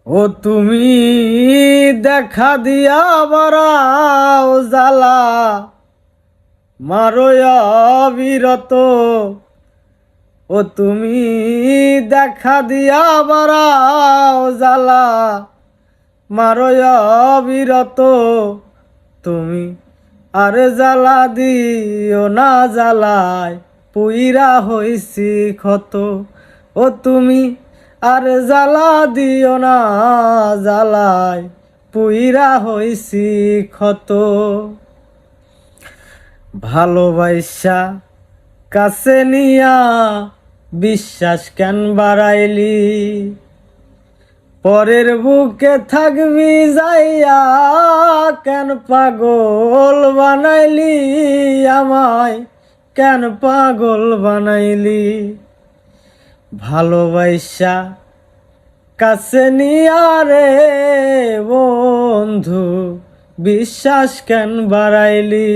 ও তুমি দেখা দিয়া বারাও জ্বালা মারো অবিরত। ও তুমি দেখা দিয়া বারাও জ্বালা মারো অবিরত। তুমি আর জ্বালা দিও না জ্বালায় পুইরা হইছি ক্ষত। ও তুমি আর জ্বালা দিও না জ্বালায় পুইরা হইছি ক্ষত। ভালোবাসা কাছে নিয়া বিশ্বাস কেন বাড়াইলি, পরের বুকে থাকবি যাইয়া কেন পাগল বানাইলি আমায়, কেন পাগল বানাইলি। ভালোবাসা কাছে নিয়া রে বন্ধু বিশ্বাস কেন বাড়াইলি,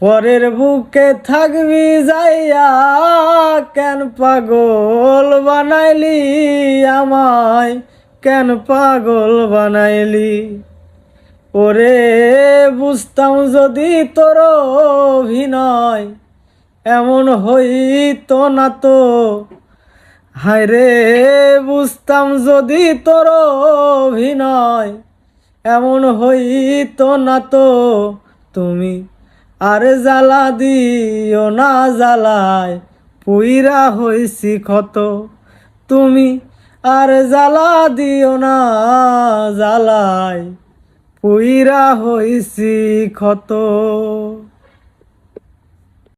পরের বুকে থাকবি যাইয়া কেন পাগল বানাইলি আমায়, কেন পাগল বানাইলি। ওরে বুঝতাম যদি তোর অভিনয় এমন হইতো না তো, হায় রে বুঝতাম যদি তোর অভিনয় এমন হইতো না তো। তুমি আর জ্বালা দিও না জ্বালায় পুইরা হইছি ক্ষত। তুমি আর জ্বালা দিও না জ্বালায় পুইরা হইছি ক্ষত।